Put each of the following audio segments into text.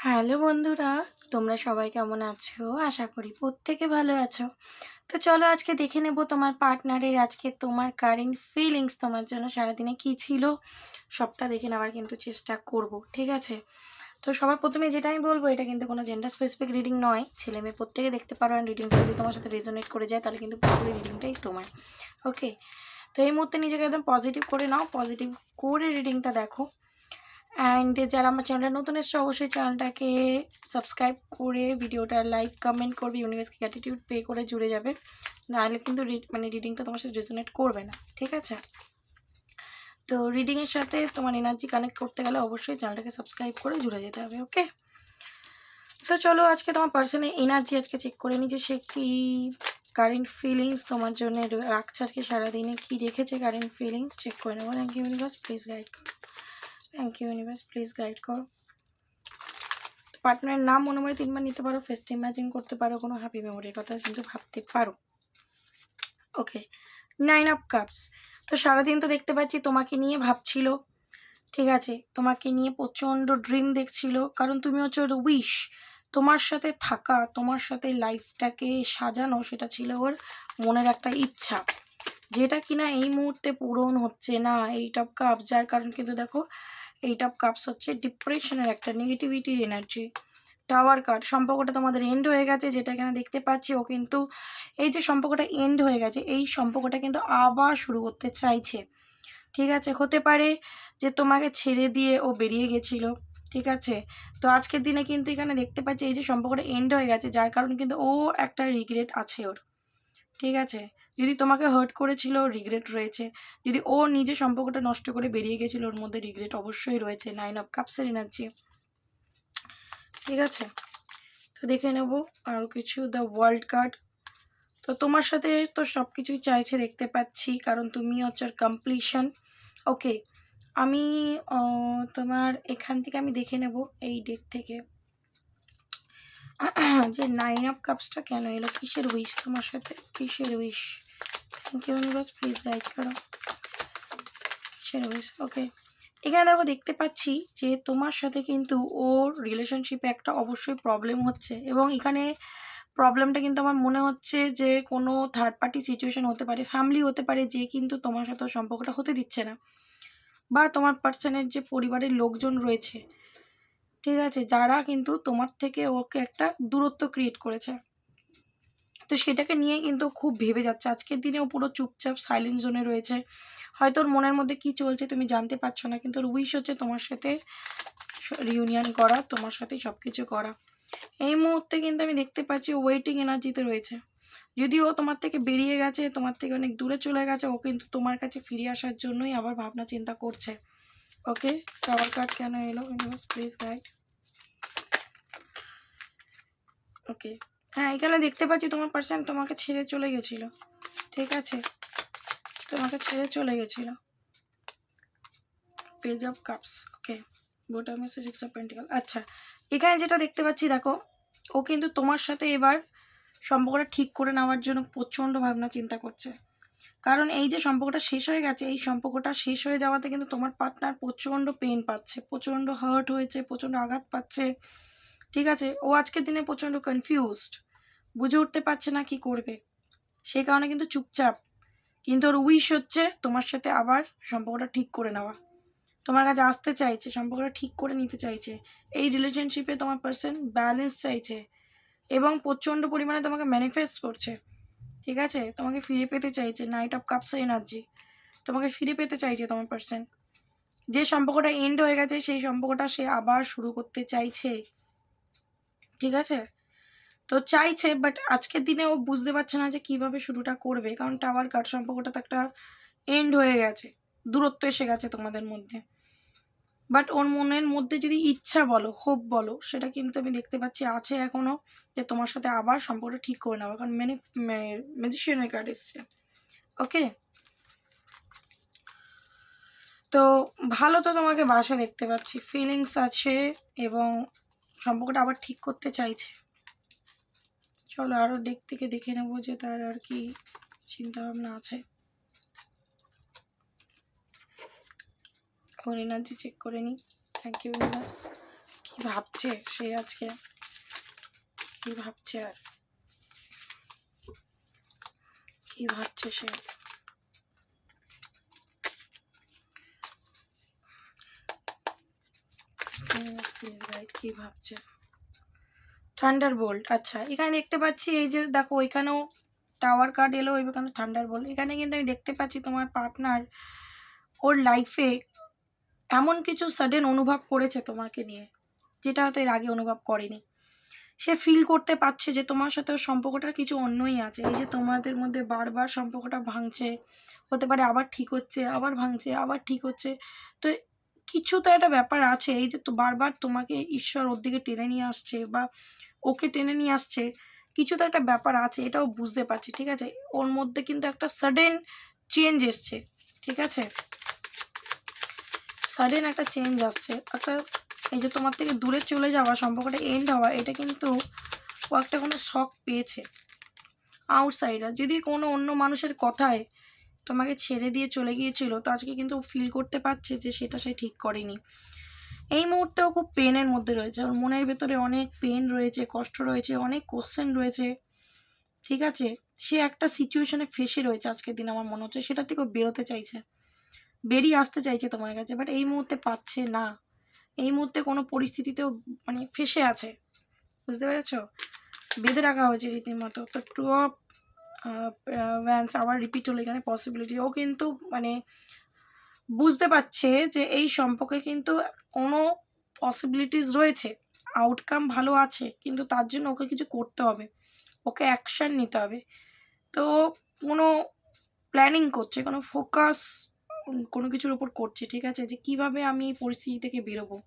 Hello বন্ধুরা, তোমরা সবাই কেমন আছো? আশা করি প্রত্যেকে ভালো আছো। তো চলো আজকে দেখে নেব তোমার পার্টনারের আজকে তোমার কারেন্ট ফিলিংস তোমার জন্য সারাদিনে কী ছিল, সবটা দেখে নেওয়ার কিন্তু চেষ্টা করব, ঠিক আছে? তো সবার প্রথমে যেটা আমি বলবো, এটা কিন্তু কোনো জেন্ডার স্পেসিফিক রিডিং নয়, ছেলে মেয়ে প্রত্যেকে দেখতে পারো। অ্যান্ড রিডিংটা যদি তোমার সাথে রেজোনেট করে যায় তাহলে কিন্তু পুরোপুরি রিডিংটাই তোমার। ওকে, তো এই মুহূর্তে নিজেকে একদম পজিটিভ করে নাও, পজিটিভ করে রিডিংটা দেখো। অ্যান্ড যারা আমার চ্যানেলে নতুন এসছে অবশ্যই চ্যানেলটাকে সাবস্ক্রাইব করে ভিডিওটা লাইক কমেন্ট করবে, ইউনিভার্সকে গ্র্যাটিটিউড পে করে জুড়ে যাবে, নাহলে কিন্তু রিডিংটা তোমার সাথে রেজোনেট করবে না, ঠিক আছে? তো রিডিংয়ের সাথে তোমার এনার্জি কানেক্ট করতে গেলে অবশ্যই চ্যানেলটাকে সাবস্ক্রাইব করে জুড়ে যেতে হবে। ওকে, সো চলো আজকে তোমার পার্সনের এনার্জি আজকে চেক করে নিই যে সে কী কারেন্ট ফিলিংস তোমার জন্য রাখছে, আজকে সারাদিনে কী রেখেছে কারেন্ট ফিলিংস চেক করে নেবো। Thank you universe, please guide করো। Thank you universe, please guide করো। পার্টনারের নাম মনে মনে 3বার নিতে পারো, ফেসটা ইমাজিন করতে পারো, কোনো হ্যাপি মেমোরির কথা কিন্তু ভাবতে পারো। ওকে, 9 অফ কাপস। তো সারাদিন তো দেখতে পাচ্ছি তোমাকে নিয়ে ভাবছিল, ঠিক আছে? তোমাকে নিয়ে প্রচণ্ড ড্রিম দেখছিল, কারণ তুমি হচ্ছে ওর উইশ, তোমার সাথে থাকা, তোমার সাথে লাইফটাকে সাজানো, সেটা ছিল ওর মনের একটা ইচ্ছা, যেটা কিনা এই মুহূর্তে পূরণ হচ্ছে না। 8 অফ কাপস, যার কারণ কিন্তু দেখো 8 অফ কাপস হচ্ছে ডিপ্রেশনের একটা নেগেটিভিটির এনার্জি। টাওয়ার কার্ড, সম্পর্কটা তোমাদের এন্ড হয়ে গেছে, যেটা এখানে দেখতে পাচ্ছি। ও কিন্তু এই যে সম্পর্কটা এন্ড হয়ে গেছে, এই সম্পর্কটা কিন্তু আবার শুরু করতে চাইছে, ঠিক আছে? হতে পারে যে তোমাকে ছেড়ে দিয়ে ও বেরিয়ে গেছিলো, ঠিক আছে? তো আজকের দিনে কিন্তু এখানে দেখতে পাচ্ছি এই যে সম্পর্কটা এন্ড হয়ে গেছে, যার কারণ কিন্তু ও একটা রিগ্রেট আছে ওর, ঠিক আছে? যদি তোমাকে হার্ট করেছিল রিগ্রেট রয়েছে, যদি ও নিজে সম্পর্কটা নষ্ট করে বেরিয়ে গেছিলো ওর মধ্যে রিগ্রেট অবশ্যই রয়েছে। 9 অফ কাপসের এনার্জি, ঠিক আছে? তো দেখে নেব আরও কিছু। দ্য ওয়ার্ল্ড কার্ড, তো তোমার সাথে তো সব কিছুই চাইছে দেখতে পাচ্ছি, কারণ তুমি হচ্ছে কমপ্লিশন। ওকে, আমি তোমার এখান থেকে আমি দেখে নেব এই ডেক থেকে যে 9 অফ কাপসটা কেন এলো, কিসের উইশ তোমার সাথে, কিসের wish? Thank you universe, please guide করো কিসের উইশ। ওকে, এখানে দেখো দেখতে পাচ্ছি যে তোমার সাথে কিন্তু ওর রিলেশনশিপে একটা অবশ্যই প্রবলেম হচ্ছে, এবং এখানে প্রবলেমটা কিন্তু আমার মনে হচ্ছে যে কোনো থার্ড পার্টি সিচুয়েশন হতে পারে, ফ্যামিলি হতে পারে, যে কিন্তু তোমার সাথে সম্পর্কটা হতে দিচ্ছে না, বা তোমার পার্সনের যে পরিবারের লোকজন রয়েছে, ঠিক আছে, যারা কিন্তু তোমার থেকে ওকে একটা দূরত্ব ক্রিয়েট করেছে। তো সেটাকে নিয়ে কিন্তু খুব ভেবে যাচ্ছে, আজকের দিনেও পুরো চুপচাপ সাইলেন্ট জোনে রয়েছে। হয়তো ওর মনের মধ্যে কী চলছে তুমি জানতে পারছো না, কিন্তু ওর উইশ হচ্ছে তোমার সাথে রিউনিয়ন করা, তোমার সাথে সব কিছু করা। এই মুহূর্তে কিন্তু আমি দেখতে পাচ্ছি ওয়েটিং এনার্জিতে রয়েছে। যদিও তোমার থেকে বেরিয়ে গেছে, তোমার থেকে অনেক দূরে চলে গেছে, ও কিন্তু তোমার কাছে ফিরে আসার জন্যই আবার ভাবনা চিন্তা করছে। ওকে, টাওয়ার কার্ড কেন এলো ইউনিভার্স, প্লিজ গাইড। ওকে, হ্যাঁ, এখানে দেখতে পাচ্ছি তোমার পার্সন তোমাকে ছেড়ে চলে গেছিলো, ঠিক আছে? তোমাকে ছেড়ে চলে গেছিলো। Page of cups, okay, bottom এসে 6 অফ পেন্টিকল। আচ্ছা, এখানে যেটা দেখতে পাচ্ছি দেখো, ও কিন্তু তোমার সাথে এবার সম্পর্কটা ঠিক করে নেওয়ার জন্য প্রচণ্ড ভাবনা চিন্তা করছে, কারণ এই যে সম্পর্কটা শেষ হয়ে গেছে, এই সম্পর্কটা শেষ হয়ে যাওয়াতে কিন্তু তোমার পার্টনার প্রচণ্ড পেন পাচ্ছে, প্রচণ্ড হার্ট হয়েছে, প্রচণ্ড আঘাত পাচ্ছে, ঠিক আছে? ও আজকের দিনে প্রচণ্ড কনফিউজড, বুঝে উঠতে পারছে না কি করবে, সেই কারণে কিন্তু চুপচাপ। কিন্তু ওর উইশ হচ্ছে তোমার সাথে আবার সম্পর্কটা ঠিক করে নেওয়া, তোমার কাছে আসতে চাইছে, সম্পর্কটা ঠিক করে নিতে চাইছে, এই রিলেশনশিপে তোমার পার্সন ব্যালেন্স চাইছে, এবং প্রচণ্ড পরিমাণে তোমাকে ম্যানিফেস্ট করছে, ঠিক আছে? তোমাকে ফিরে পেতে চাইছে। নাইট অফ কাপসের এনার্জি, তোমাকে ফিরে পেতে চাইছে তোমার পার্সন। যে সম্পর্কটা এন্ড হয়ে গেছে সেই সম্পর্কটা সে আবার শুরু করতে চাইছে, ঠিক আছে? তো চাইছে, বাট আজকের দিনে ও বুঝতে পারছে না যে কীভাবে শুরুটা করবে, কারণ টাওয়ার কার্ড, সম্পর্কটা তো একটা এন্ড হয়ে গেছে, দূরত্ব এসে গেছে তোমাদের মধ্যে। বাট ওর মনের মধ্যে যদি ইচ্ছা বলো, হোপ বলো, সেটা কিন্তু আমি দেখতে পাচ্ছি আছে এখনও, যে তোমার সাথে আবার সম্পর্কটা ঠিক করে নেওয়া, কারণ ম্যাজিশিয়ানের কার্ড এসছে। ওকে, তো ভালো তো তোমাকে বাসা দেখতে পাচ্ছি, ফিলিংস আছে, এবং সম্পর্কটা আবার ঠিক করতে চাইছে। চলো আরও ডেক থেকে দেখে নেবো যে তার আর কি চিন্তাভাবনা আছে। ওর এনার্জি চেক করে নিই। থ্যাংক ইউ ইউনিভার্স, কি ভাবছে সে আজকে, কি ভাবছে আর কি ভাবছে সে? কি ভাবছে? থান্ডারবোল্ট। আচ্ছা, এখানে দেখতে পাচ্ছি এই যে দেখো ওইখানেও টাওয়ার কার্ড এলো, ওইখানে থান্ডারবোল্ট। এখানে কিন্তু আমি দেখতে পাচ্ছি তোমার পার্টনার ওর লাইফে এমন কিছু সাডেন অনুভব করেছে তোমাকে নিয়ে, যেটা হয়তো এর আগে অনুভব করেনি। সে ফিল করতে পারছে যে তোমার সাথে ওর সম্পর্কটার কিছু অন্যই আছে। এই যে তোমাদের মধ্যে বারবার সম্পর্কটা ভাঙছে, হতে পারে আবার ঠিক হচ্ছে, আবার ভাঙছে, আবার ঠিক হচ্ছে। তো কিছু তো একটা ব্যাপার আছে। এই যে তো বারবার তোমাকে ঈশ্বর ওর দিকে টেনে নিয়ে আসছে বা ওকে টেনে নিয়ে আসছে, কিছু তো একটা ব্যাপার আছে, এটাও বুঝতে পারছি। ঠিক আছে, ওর মধ্যে কিন্তু একটা সাডেন চেঞ্জ এসছে। ঠিক আছে, সাডেন একটা চেঞ্জ আসছে, একটা এই যে তোমার থেকে দূরে চলে যাওয়া, সম্পর্কটা এন্ড হওয়া, এটা কিন্তু ও একটা কোনো শক পেয়েছে। আউটসাইডার যদি কোনো অন্য মানুষের কথায় তোমাকে ছেড়ে দিয়ে চলে গিয়েছিল, তো আজকে কিন্তু ফিল করতে পারছে যে সেটা সে ঠিক করেনি। এই মুহূর্তেও খুব পেনের মধ্যে রয়েছে, ওর মনের ভেতরে অনেক পেন রয়েছে, কষ্ট রয়েছে, অনেক কোশ্চেন রয়েছে। ঠিক আছে, সে একটা সিচুয়েশনে ফেসে রয়েছে আজকের দিন, আমার মনে হচ্ছে সেটা থেকেও বেরোতে চাইছে, বেরিয়ে আসতে চাইছে তোমার কাছে, বাট এই মুহূর্তে পাচ্ছে না। এই মুহূর্তে কোনো পরিস্থিতিতেও মানে ফেসে আছে, বুঝতে পেরেছ? বেঁধে রাখা হয়েছে রীতিমতো। তো টু অফ ভ্যান্স আবার রিপিট হলো এখানে পসিবিলিটি। ও কিন্তু মানে বুঝতে পারছে যে এই সম্পর্কে কিন্তু কোনো পসিবিলিটিস রয়েছে, আউটকাম ভালো আছে, কিন্তু তার জন্য ওকে কিছু করতে হবে, ওকে অ্যাকশান নিতে হবে। তো কোনো প্ল্যানিং করছে, কোনো ফোকাস কোনো কিছুর উপর করছে। ঠিক আছে, যে কিভাবে আমি এই পরিস্থিতি থেকে বেরোবো।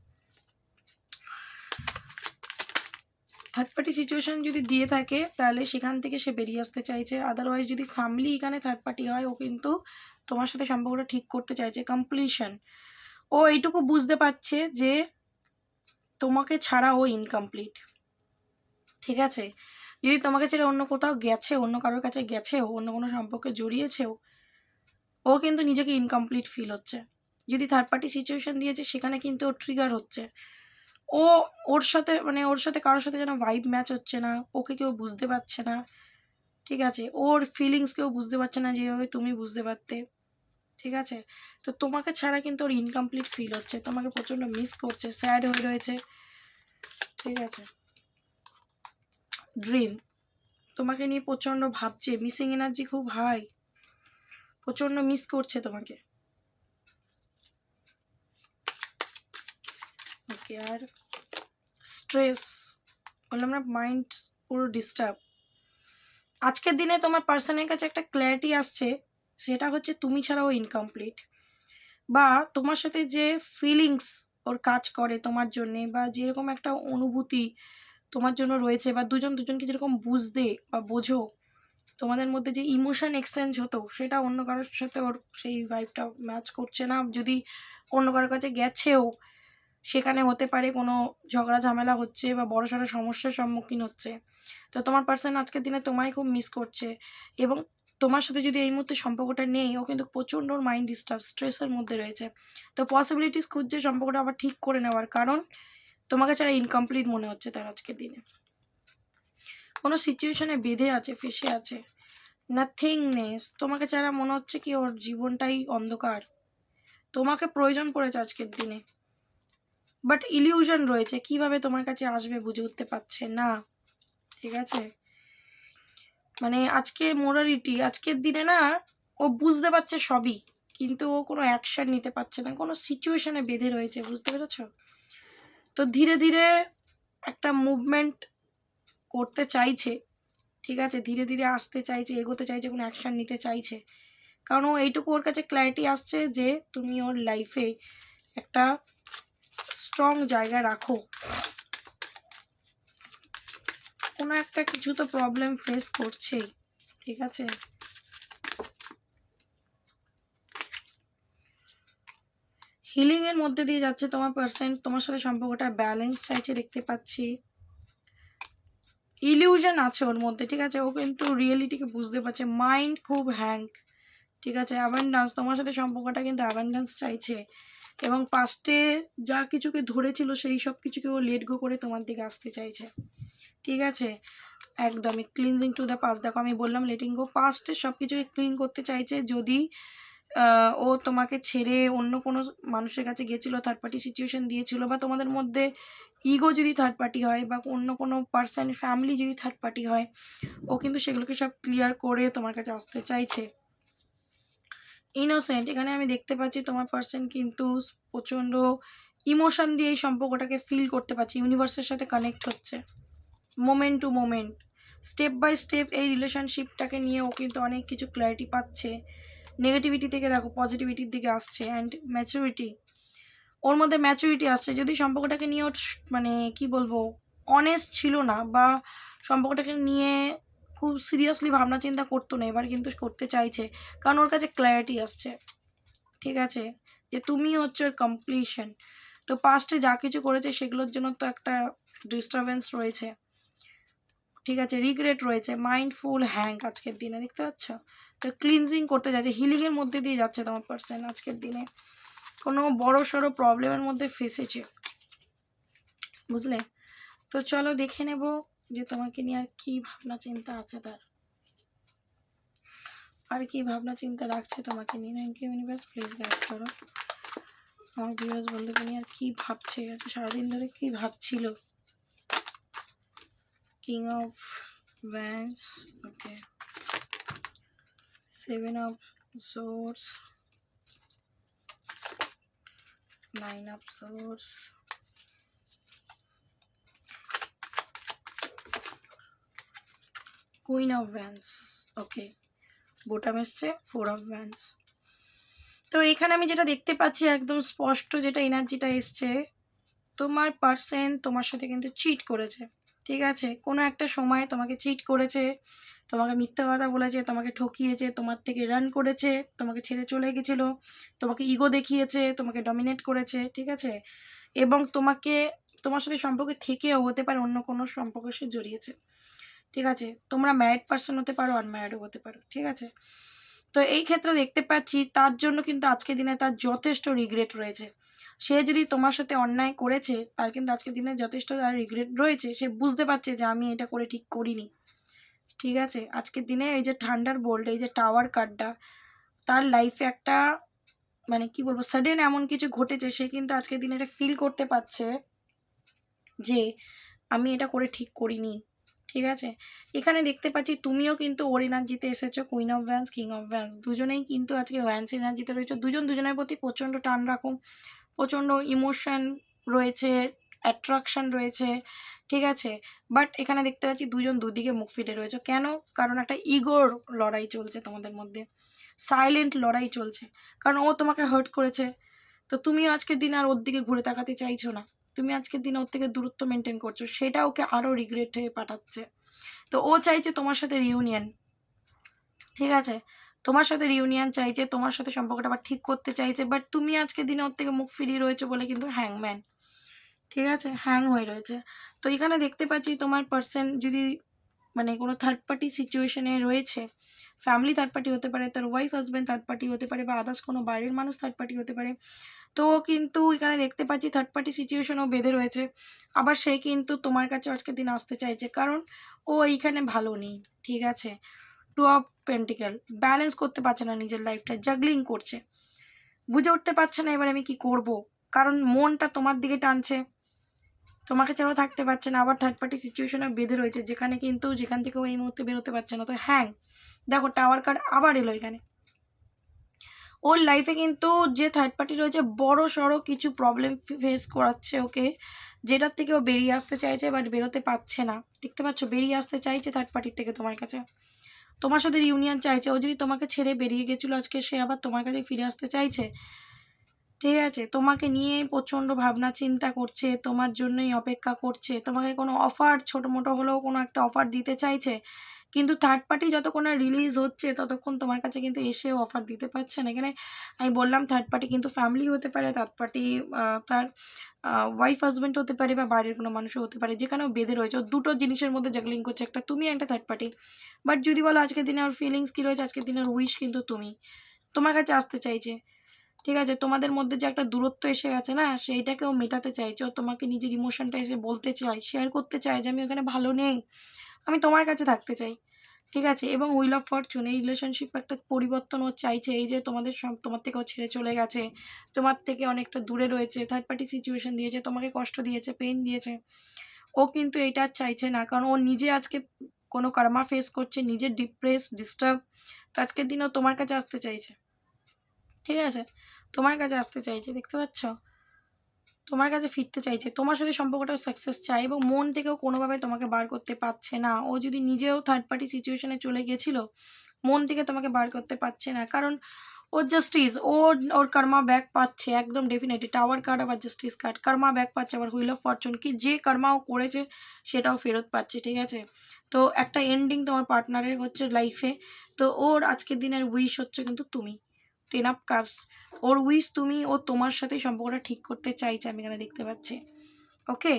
থার্ড পার্টি সিচুয়েশন যদি দিয়ে থাকে তাহলে সেখান থেকে সে বেরিয়ে আসতে চাইছে। আদারওয়াইজ যদি ফ্যামিলি এখানে থার্ড পার্টি হয়, ও কিন্তু তোমার সাথে সম্পর্কটা ঠিক করতে চাইছে, কমপ্লিশন। ও এইটুকু বুঝতে পারছে যে তোমাকে ছাড়া ও ইনকমপ্লিট। ঠিক আছে, যদি তোমাকে ছেড়ে অন্য কোথাও গেছে, অন্য কারোর কাছে গেছেও, অন্য কোনো সম্পর্কে জড়িয়েছেও, ও কিন্তু নিজেকে ইনকমপ্লিট ফিল হচ্ছে। যদি থার্ড পার্টি সিচুয়েশন দিয়েছে সেখানে কিন্তু ওর ট্রিগার হচ্ছে। ও ওর সাথে মানে ওর সাথে কারোর সাথে যেন ভাইব ম্যাচ হচ্ছে না, ওকে কেউ বুঝতে পারছে না। ঠিক আছে, ওর ফিলিংস কেউ বুঝতে পারছে না যেভাবে তুমি বুঝতে পারতে। ঠিক আছে, তো তোমাকে ছাড়া কিন্তু ওর ইনকমপ্লিট ফিল হচ্ছে, তোমাকে প্রচণ্ড মিস করছে, স্যাড হয়ে রয়েছে। ঠিক আছে, ড্রিম তোমাকে নিয়ে প্রচণ্ড ভাবছে, মিসিং এনার্জি খুব হাই, প্রচণ্ড মিস করছে তোমাকে। ওকে, আর স্ট্রেস বললাম না, মাইন্ড পুরো ডিস্টার্ব। আজকের দিনে তোমার পার্সনের কাছে একটা ক্ল্যারিটি আসছে, সেটা হচ্ছে তুমি ছাড়াও ইনকমপ্লিট, বা তোমার সাথে যে ফিলিংস ওর কাজ করে তোমার জন্যে, বা যেরকম একটা অনুভূতি তোমার জন্য রয়েছে, বা দুজন দুজনকে যেরকম বুঝতে বা বোঝো, তোমাদের মধ্যে যে ইমোশন এক্সচেঞ্জ হতো, সেটা অন্য কারোর সাথে ওর সেই ভাইবটা ম্যাচ করছে না। যদি অন্য কারোর কাছে গেছেও, সেখানে হতে পারে কোনো ঝগড়া ঝামেলা হচ্ছে বা বড়সড় সমস্যার সম্মুখীন হচ্ছে। তো তোমার পার্সন আজকের দিনে তোমায় খুব মিস করছে, এবং তোমার সাথে যদি এই মুহূর্তে সম্পর্কটা নেই, ও কিন্তু প্রচণ্ড মাইন্ড ডিস্টার্ব, স্ট্রেসের মধ্যে রয়েছে। তো পসিবিলিটিস খুঁজছে সম্পর্কটা আবার ঠিক করে নেওয়ার, কারণ তোমাকে ছাড়া ইনকমপ্লিট মনে হচ্ছে তার আজকের দিনে। কোনো সিচুয়েশনে বেঁধে আছে, ফেসে আছে, নাথিংনেস। তোমাকে ছাড়া মনে হচ্ছে কি ওর জীবনটাই অন্ধকার, তোমাকে প্রয়োজন পড়েছে আজকের দিনে, বাট ইলিউশন রয়েছে, কিভাবে তোমার কাছে আসবে বুঝে উঠতে পারছে না। ঠিক আছে, মানে আজকে মোরালিটি আজকের দিনে না, ও বুঝতে পারছে সবই, কিন্তু ও কোনো অ্যাকশন নিতে পারছে না, কোনো সিচুয়েশনে বেঁধে রয়েছে, বুঝতে পেরেছ? তো ধীরে ধীরে একটা মুভমেন্ট করতে চাইছে। ঠিক আছে, ধীরে ধীরে আসতে চাইছে, এগোতে চাইছে, কোনো অ্যাকশন নিতে চাইছে, কারণ ও এইটুকু ওর কাছে ক্ল্যারিটি আসছে যে তুমি ওর লাইফে একটা স্ট্রং জায়গা রাখো। কোনো একটা কিছু তো প্রবলেম ফেস করছেই। ঠিক আছে, হিলিংয়ের মধ্যে দিয়ে যাচ্ছে তোমার পার্সন, তোমার সাথে সম্পর্কটা ব্যালেন্স চাইছে, দেখতে পাচ্ছি। ইলিউশন আছে ওর মধ্যে। ঠিক আছে, ও কিন্তু রিয়েলিটিকে বুঝতে পারছে, মাইন্ড খুব হ্যাং। ঠিক আছে, অ্যাবান্ডেন্স, তোমার সাথে সম্পর্কটা কিন্তু অ্যাবান্ডেন্স চাইছে, এবং পাস্টে যা কিছুকে ধরেছিল সেই সব কিছুকে ও লেট গো করে তোমার দিকে আসতে চাইছে, ঠিক আছে। একদমই ক্লিনজিং টু দ্য পাস্ট, দেখো আমি বললাম লেটিং গো, পাস্টে সব কিছুকে ক্লিন করতে চাইছে। যদি ও তোমাকে ছেড়ে অন্য কোনো মানুষের কাছে গেছিলো, থার্ড পার্টি সিচুয়েশন দিয়েছিল, বা তোমাদের মধ্যে ইগো যদি থার্ড পার্টি হয়, বা অন্য কোনো পার্সন ফ্যামিলি যদি থার্ড পার্টি হয়, ও কিন্তু সেগুলোকে সব ক্লিয়ার করে তোমার কাছে আসতে চাইছে। ইনোসেন্ট, এখানে আমি দেখতে পাচ্ছি তোমার পার্সন কিন্তু প্রচণ্ড ইমোশন দিয়ে এই সম্পর্কটাকে ফিল করতে পারছি, ইউনিভার্সের সাথে কানেক্ট হচ্ছে moment to moment, step by step এই রিলেশনশিপটাকে নিয়ে ও কিন্তু অনেক কিছু ক্ল্যারিটি পাচ্ছে। নেগেটিভিটি থেকে দেখো পজিটিভিটির দিকে আসছে, অ্যান্ড ম্যাচুরিটি, ওর মধ্যে ম্যাচুরিটি আসছে। যদি সম্পর্কটাকে নিয়ে ওর মানে কি বলবো অনেস্ট ছিল না, বা সম্পর্কটাকে নিয়ে খুব সিরিয়াসলি ভাবনা চিন্তা করতো না, এবার কিন্তু করতে চাইছে, কারণ ওর কাছে ক্ল্যারিটি আসছে, ঠিক আছে, যে তুমি হচ্ছে ওর কমপ্লিশন। তো পাস্টে যা কিছু করেছে সেগুলোর জন্য তো একটা ডিস্টারবেন্স রয়েছে, ঠিক আছে, রিগ্রেট রয়েছে, মাইন্ডফুল হ্যাঙ্ক আজকের দিনে দেখতে পাচ্ছ। তো ক্লিনজিং করতে যাচ্ছে, হিলিংয়ের মধ্যে দিয়ে যাচ্ছে তোমার পার্সন আজকের দিনে, কোনো বড় সড়ো প্রবলেমের মধ্যে ফেসেছে, বুঝলে। তো চলো দেখে নেব যে তোমাকে নিয়ে আর কি ভাবনা চিন্তা আছে তার, আর কি ভাবনা চিন্তা রাখছে তোমাকে নিয়ে। Thank you universe, please guide করো আমার ভিউয়ার্স বন্ধুকে নিয়ে আর কি ভাবছে, সারাদিন ধরে কি ভাবছিল। King of wands, okay, 7 of swords, 9 of swords, queen of wands, okay, বোটাম এসছে 4 of ভ্যান্স। তো এখানে আমি যেটা দেখতে পাচ্ছি একদম স্পষ্ট যেটা এনার্জিটা এসছে, তোমার পার্সন তোমার সাথে কিন্তু চিট করেছে, ঠিক আছে, কোনো একটা সময় তোমাকে চিট করেছে, তোমাকে মিথ্যা কথা বলেছে, তোমাকে ঠকিয়েছে, তোমার থেকে রান করেছে, তোমাকে ছেড়ে চলে গেছিলো, তোমাকে ইগো দেখিয়েছে, তোমাকে ডমিনেট করেছে, ঠিক আছে, এবং তোমার সাথে সম্পর্কে থেকেও হতে পারে অন্য কোনো সম্পর্কে সে জড়িয়েছে, ঠিক আছে, তোমরা ম্যারিড পার্সন হতে পারো, আনম্যারিডও হতে পারো, ঠিক আছে। তো এই ক্ষেত্রে দেখতে পাচ্ছি তার জন্য কিন্তু আজকের দিনে তার যথেষ্ট রিগ্রেট রয়েছে। সে যদি তোমার সাথে অন্যায় করেছে তার কিন্তু আজকের দিনে যথেষ্ট তার রিগ্রেট রয়েছে, সে বুঝতে পারছে যে আমি এটা করে ঠিক করিনি, ঠিক আছে। আজকের দিনে এই যে থান্ডার বোল্ট, এই যে টাওয়ার কার্ডটা, তার লাইফে একটা মানে কি বলবো সাডেন এমন কিছু ঘটেছে, সে কিন্তু আজকের দিনে এটা ফিল করতে পারছে যে আমি এটা করে ঠিক করিনি, ঠিক আছে। এখানে দেখতে পাচ্ছি তুমিও কিন্তু ওর এনার্জিতে এসেছো, queen of Vance, king of Vance, দুজনেই কিন্তু আজকে ভ্যান্স এনার্জিতে রয়েছে, দুজন দুজনের প্রতি প্রচণ্ড টান রাখো, প্রচণ্ড ইমোশন রয়েছে, অ্যাট্রাকশন রয়েছে, ঠিক আছে। বাট এখানে দেখতে পাচ্ছি দুজন দুদিকে মুখ ফিটে রয়েছে, কেন? কারণ একটা ইগোর লড়াই চলছে তোমাদের মধ্যে, সাইলেন্ট লড়াই চলছে, কারণ ও তোমাকে হার্ট করেছে। তো তুমিও আজকের দিন আর ওর দিকে ঘুরে তাকাতে চাইছো না, তুমি আজকের দিনে ওর থেকে দূরত্ব মেনটেন করছো, সেটা ওকে আরও রিগ্রেট হয়ে পাঠাচ্ছে। তো ও চাইছে তোমার সাথে রিউনিয়ন, ঠিক আছে, তোমার সাথে রিউনিয়ন চাইছে, তোমার সাথে সম্পর্কটা আবার ঠিক করতে চাইছে, বাট তুমি আজকের দিনে ওর থেকে মুখ ফিরিয়ে রয়েছে বলে কিন্তু হ্যাংম্যান, ঠিক আছে, হ্যাং হয়ে রয়েছে। তো এখানে দেখতে পাচ্ছি তোমার পার্সন যদি মানে কোনো থার্ড পার্টি সিচুয়েশনে রয়েছে, ফ্যামিলি থার্ড পার্টি হতে পারে, তার ওয়াইফ হাজব্যান্ড থার্ড পার্টি হতে পারে, বা আদার্স কোনো বাইরের মানুষ থার্ড পার্টি হতে পারে। তো কিন্তু এখানে দেখতে পাচ্ছি থার্ড পার্টি সিচুয়েশনও বেঁধে রয়েছে, আবার সে কিন্তু তোমার কাছে আজকের দিন আসতে চাইছে, কারণ ও এইখানে ভালো নেই, ঠিক আছে। 2 অফ পেন্টিক্যাল, ব্যালেন্স করতে পারছে না নিজের লাইফটা, জাগলিং করছে, বুঝে উঠতে পারছে না এবার আমি কি করব, কারণ মনটা তোমার দিকে টানছে, তোমাকে ছাড়াও থাকতে পারছে না, আবার থার্ড পার্টি সিচুয়েশনে বেঁধে রয়েছে যেখান থেকে ও এই মুহূর্তে বেরোতে পারছে না। তো হ্যাং, দেখো টাওয়ার কার্ড আবার এলো এখানে, ওর লাইফে কিন্তু যে থার্ড পার্টি রয়েছে বড় সড়ো কিছু প্রবলেম ফেস করাচ্ছে ওকে, যেটার থেকে ও বেরিয়ে আসতে চাইছে, বাট বেরোতে পারছে না, দেখতে পাচ্ছ, বেরিয়ে আসতে চাইছে থার্ড পার্টির থেকে তোমার কাছে, তোমার সাথে রিউনিয়ন চাইছে। ও যদি তোমাকে ছেড়ে বেরিয়ে গেছিলো, আজকে সে আবার তোমার কাছে ফিরে আসতে চাইছে, ঠিক আছে, তোমাকে নিয়ে প্রচণ্ড ভাবনা চিন্তা করছে, তোমার জন্যই অপেক্ষা করছে, তোমাকে কোনো অফার ছোটো মোটো হলেও কোনো একটা অফার দিতে চাইছে, কিন্তু থার্ড পার্টি যতক্ষণ না রিলিজ হচ্ছে ততক্ষণ তোমার কাছে কিন্তু এসেও অফার দিতে পারছে না। এখানে আমি বললাম থার্ড পার্টি কিন্তু ফ্যামিলি হতে পারে, থার্ড পার্টি তার ওয়াইফ হাজব্যান্ড হতে পারে, বা বাইরের কোনো মানুষও হতে পারে, যেখানেও বেঁধে রয়েছে, দুটো জিনিসের মধ্যে জাগলিং করছে, একটা তুমি একটা থার্ড পার্টি। বাট যদি বলো আজকের দিনে ওর ফিলিংস কী রয়েছে, আজকের দিনের উইশ কিন্তু তুমি তোমার কাছে আসতে চাইছে, ঠিক আছে? তোমাদের মধ্যে যে একটা দূরত্ব এসে গেছে না, সেইটাকেও মেটাতে চাইছে। ও তোমাকে নিজের ইমোশনটা এসে বলতে চায়, শেয়ার করতে চায় যে আমি ওখানে ভালো নেই, আমি তোমার কাছে থাকতে চাই। ঠিক আছে? এবং হুইল অফ ফরচুন, এই রিলেশনশিপ একটা পরিবর্তন ও চাইছে। এই যে তোমার থেকে ও ছেড়ে চলে গেছে, তোমার থেকে অনেকটা দূরে রয়েছে, থার্ড পার্টি সিচুয়েশন দিয়েছে, তোমাকে কষ্ট দিয়েছে, পেন দিয়েছে। ও কিন্তু এটা আর চাইছে না, কারণ ও নিজে আজকে কোনো কার্মা ফেস করছে, নিজে ডিস্টার্ব। তো আজকের দিনেও তোমার কাছে আসতে চাইছে। ঠিক আছে? তোমার কাছে আসতে চাইছে, দেখতে পাচ্ছ? তোমার কাছে ফিরতে চাইছে, তোমার সাথে সম্পর্কটাও সাকসেস চায় এবং মন থেকেও কোনোভাবে তোমাকে বার করতে পারছে না। ও যদি নিজেও থার্ড পার্টি সিচুয়েশনে চলে গেছিলো, মন থেকে তোমাকে বার করতে পারছে না, কারণ ওর জাস্টিস, ওর কর্মা ব্যাক পাচ্ছে একদম ডেফিনেটলি। টাওয়ার কার্ড আবার জাস্টিস কার্ড, কর্মা ব্যাক পাচ্ছে, আবার হুইল অফ ফরচুন, কি যে কর্মা ও করেছে সেটাও ফেরত পাচ্ছে। ঠিক আছে? তো একটা এন্ডিং তোমার পার্টনারের হচ্ছে লাইফে। তো ওর আজকের দিনের উইশ হচ্ছে কিন্তু তুমি, 10 অফ কাপস। ওর উইশ তুমি, ও তোমার সাথেই সম্পর্কটা ঠিক করতে চাইছে, আমি এখানে দেখতে পাচ্ছি। ওকে?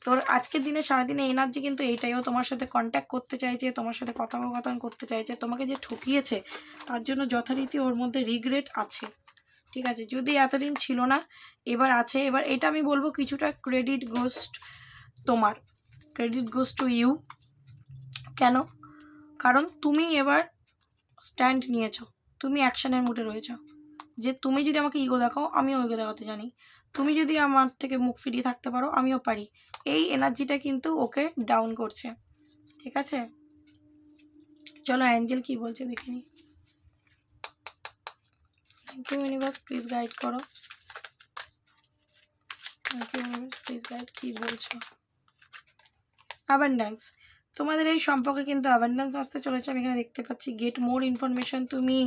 তোর আজকের দিনে সারাদিনে এনার্জি কিন্তু এইটাই। ও তোমার সাথে কন্ট্যাক্ট করতে চাইছে, তোমার সাথে কথোপকথন করতে চাইছে। তোমাকে যে ঠকিয়েছে তার জন্য যথারীতি ওর মধ্যে রিগ্রেট আছে। ঠিক আছে? যদি এতদিন ছিল না, এবার আছে। এবার এটা আমি বলবো কিছুটা ক্রেডিট গোস্ট তোমার, ক্রেডিট গোস টু ইউ। কেন? কারণ তুমি এবার স্ট্যান্ড নিয়েছো, তুমি অ্যাকশনের মুডে রয়েছো, যে তুমি যদি আমাকে ইগো দেখাও, আমিও ইগো দেখাতে জানি। তুমি যদি আমার থেকে মুখ ফিরিয়ে থাকতে পারো, আমিও পারি। এই এনার্জিটা কিন্তু ওকে ডাউন করছে। ঠিক আছে? চলো অ্যাঞ্জেল কি বলছে দেখিনি। Thank you universe, please guide করো। Thank you universe, please guide, কী বলছো? অ্যাবান্ড্যান্স, তোমাদের এই সম্পর্কে কিন্তু অ্যাবান্ড্যান্স আসতে চলেছে, আমি এখানে দেখতে পাচ্ছি। গেট মোর ইনফরমেশন, তুমি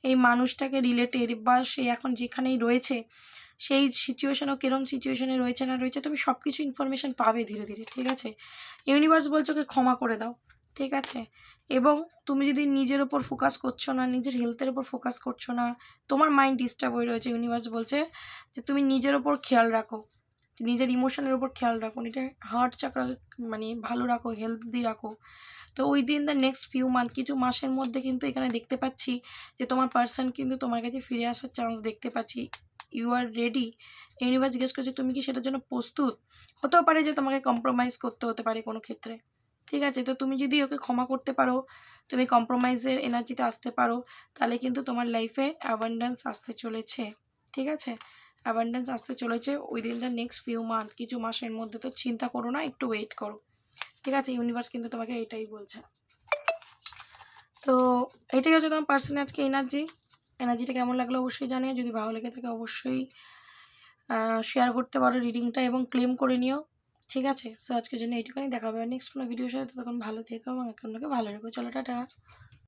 এই মানুষটাকে রিলেটেড বা সে এখন যেখানেই রয়েছে সেই সিচুয়েশনও কিরম সিচুয়েশনে রয়েছে না রয়েছে, তুমি সব কিছু ইনফরমেশান পাবে ধীরে ধীরে। ঠিক আছে? ইউনিভার্স বলছো ওকে ক্ষমা করে দাও। ঠিক আছে? এবং তুমি যদি নিজের ওপর ফোকাস করছো না, নিজের হেলথের ওপর ফোকাস করছো না, তোমার মাইন্ড ডিস্টার্ব হয়ে রয়েছে, ইউনিভার্স বলছে যে তুমি নিজের ওপর খেয়াল রাখো, নিজের ইমোশনের উপর খেয়াল রাখো, নিজের হার্ট চাকরা মানে ভালো রাখো, হেলদি রাখো। তো within the next few month, কিছু মাসের মধ্যে কিন্তু এখানে দেখতে পাচ্ছি যে তোমার পার্সন কিন্তু তোমার কাছে ফিরে আসার চান্স দেখতে পাচ্ছি। You R ready? ইউনিভার্স জিজ্ঞেস করছে তুমি কি সেটার জন্য প্রস্তুত? হতেও পারে যে তোমাকে কম্প্রোমাইজ করতে হতে পারে কোনো ক্ষেত্রে। ঠিক আছে? তো তুমি যদি ওকে ক্ষমা করতে পারো, তুমি কম্প্রোমাইজের এনার্জিতে আসতে পারো, তাহলে কিন্তু তোমার লাইফে অ্যাবান্ডেন্স আসতে চলেছে। ঠিক আছে? অ্যাবান্ডেন্স আসতে চলেছে within the next few month, কিছু মাসের মধ্যে। তো চিন্তা করো না, একটু ওয়েট করো। ঠিক আছে? ইউনিভার্স কিন্তু তোমাকে এটাই বলছে। তো এটাই হচ্ছে তোমার পার্সোনাল আজকে এনার্জিটা কেমন লাগলো অবশ্যই জানিও। যদি ভালো লেগে থাকে অবশ্যই শেয়ার করতে পারো রিডিংটা এবং ক্লেম করে নিও। ঠিক আছে? সো আজকের জন্য এইটুখানি, দেখা হবে নেক্সট কোনো ভিডিওর সাথে। তখন ভালো থেকো এবং আপনাকে ভালো রেখো। চলো টাটা।